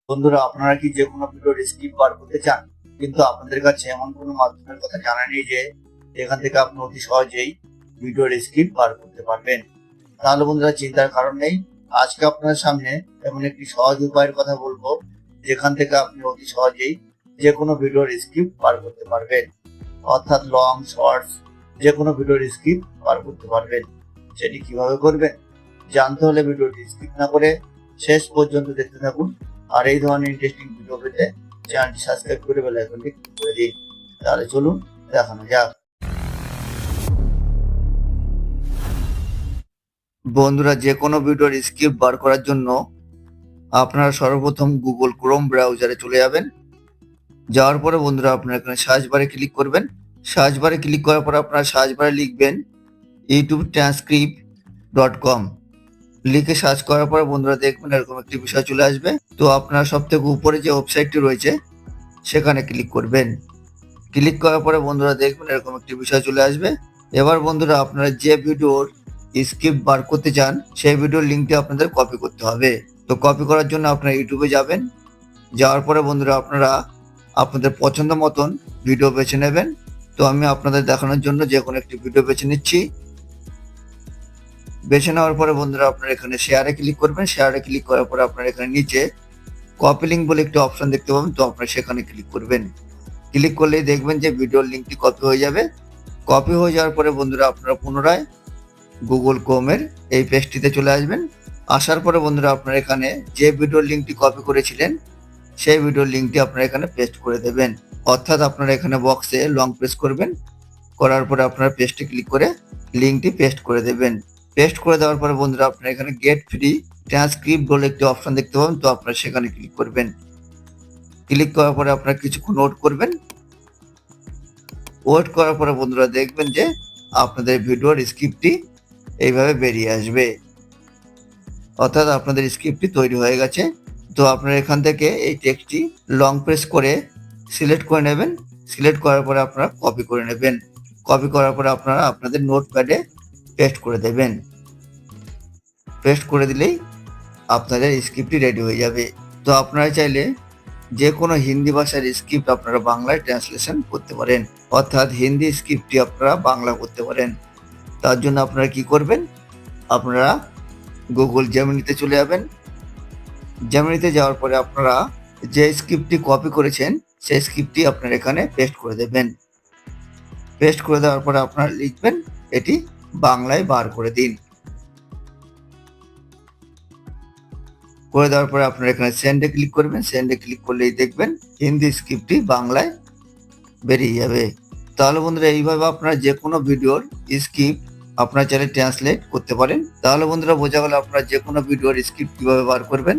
বন্ধুরা, আপনারা কি যে কোনো ভিডিওর স্ক্রিপ্ট বার করতে চান, কিন্তু আপনাদের কাছে এমন কোনো মাধ্যমের কথা জানা নেই যে এখান থেকে আপনি অতি সহজেই ভিডিওর স্ক্রিপ্ট বার করতে পারবেন? তাহলে বন্ধুরা, চিন্তার কারণ নেই। আজকে আপনার সামনে এমন একটি সহজ উপায়ের কথা বলবো, যেখান থেকে আপনি অতি সহজেই যে কোনো ভিডিওর স্ক্রিপ্ট বার করতে পারবেন। অর্থাৎ লং, শর্টস, যে কোনো ভিডিওর স্ক্রিপ্ট বার করতে পারবেন। সেটি কিভাবে করবেন জানতে হলে ভিডিওটি স্কিপ না করে শেষ পর্যন্ত দেখতে থাকুন। আর এই ধরনের ইন্টারেস্টিং ভিডিও পেতে চ্যানেলটি সাবস্ক্রাইব করে বেল আইকনটি ক্লিক করে দিন। তাহলে চলুন দেখানো যাক। বন্ধুরা, যে কোনো ভিডিওর স্ক্রিপ্ট বার করার জন্য আপনারা সর্বপ্রথম গুগল ক্রোম ব্রাউজারে চলে যাবেন। যাওয়ার পরে বন্ধুরা, আপনারা এখানে সার্চ বারে ক্লিক করবেন। সার্চ বারে ক্লিক করার পর আপনারা সার্চ বারে লিখবেন youtube.transcript.com। লিখে সার্চ করার পর বন্ধুরা দেখবেন এরকম একটি বিষয় চলে আসবে। তো আপনারা সব থেকে উপরে যে ওয়েবসাইটটি রয়েছে সেখানে ক্লিক করবেন। ক্লিক করার পরে বন্ধুরা দেখবেন এরকম একটি বিষয় চলে আসবে। এবার বন্ধুরা, আপনারা যে ভিডিওর স্ক্রিপ্ট বার করতে চান সেই ভিডিওর লিঙ্কটি আপনাদের কপি করতে হবে। তো কপি করার জন্য আপনারা ইউটিউবে যাবেন। যাওয়ার পরে বন্ধুরা আপনারা আপনাদের পছন্দ মতন ভিডিও বেছে নেবেন। তো আমি আপনাদের দেখানোর জন্য যে কোনো একটি ভিডিও বেছে নিচ্ছি। বেছে নেওয়ার পরে বন্ধুরা আপনারা এখানে শেয়ারে ক্লিক করবেন। শেয়ারে ক্লিক করার পরে আপনারা এখানে নিচে কপি লিঙ্ক বলে একটি অপশন দেখতে পাবেন। তো আপনারা সেখানে ক্লিক করবেন। ক্লিক করলেই দেখবেন যে ভিডিওর লিঙ্কটি কপি হয়ে যাবে। কপি হয়ে যাওয়ার পরে বন্ধুরা আপনারা পুনরায় গুগল ক্রোমের এই পেজটিতে চলে আসবেন। আসার পরে বন্ধুরা আপনারা এখানে যে ভিডিওর লিঙ্কটি কপি করেছিলেন সেই ভিডিওর লিঙ্কটি আপনারা এখানে পেস্ট করে দেবেন। অর্থাৎ আপনারা এখানে বক্সে লং প্রেস করবেন। করার পরে আপনারা পেস্টে ক্লিক করে লিঙ্কটি পেস্ট করে দেবেন। পেস্ট করে দেওয়ার পরে বন্ধুরা আপনারা এখানে গেট ফ্রি ট্রান্সক্রিপ্ট বলে একটি অপশন দেখতে পাবেন। তো আপনারা সেখানে ক্লিক করবেন। ক্লিক করার পরে আপনারা কিছুক্ষণ ওয়েট করবেন। ওয়েট করার পরে বন্ধুরা দেখবেন যে আপনাদের ভিডিওর স্ক্রিপ্টটি এইভাবে বেরিয়ে আসবে। অর্থাৎ আপনাদের স্ক্রিপ্টটি তৈরি হয়ে গেছে। তো আপনারা এখান থেকে এই টেক্সটটি লং প্রেস করে সিলেক্ট করে নেবেন। সিলেক্ট করার পরে আপনারা কপি করে নেবেন। কপি করার পরে আপনারা আপনাদের নোটপ্যাডে পেস্ট করে দেবেন। পেস্ট করে দিলেই আপনাদের স্ক্রিপ্টটি রেডি হয়ে যাবে। তো আপনারা চাইলে যে কোনো হিন্দি ভাষার স্ক্রিপ্ট আপনারা বাংলায় ট্রান্সলেশন করতে পারেন। অর্থাৎ হিন্দি স্ক্রিপ্টটি আপনারা বাংলা করতে পারেন। তার জন্য আপনারা কি করবেন, আপনারা গুগল জেমিনিতে চলে যাবেন। জেমিনিতে যাওয়ার পরে আপনারা যে স্ক্রিপ্টটি কপি করেছেন সেই স্ক্রিপ্টটি আপনারা এখানে পেস্ট করে দেবেন। পেস্ট করে দেওয়ার পরে আপনারা লিখবেন এটি বাংলায় বার করে দিন। করে দেওয়ার পরে আপনারা এখানে সেন্ডে ক্লিক করবেন। সেন্ডে ক্লিক করলেই দেখবেন হিন্দি স্ক্রিপ্টটি বাংলায় বেরিয়ে যাবে। তাহলে বন্ধুরা এইভাবে আপনারা যে কোনো ভিডিওর স্ক্রিপ্ট আপনারা চাইলে ট্রান্সলেট করতে পারেন। তাহলে বন্ধুরা বোঝা গেল আপনারা যে কোনো ভিডিওর স্ক্রিপ্ট কিভাবে বার করবেন।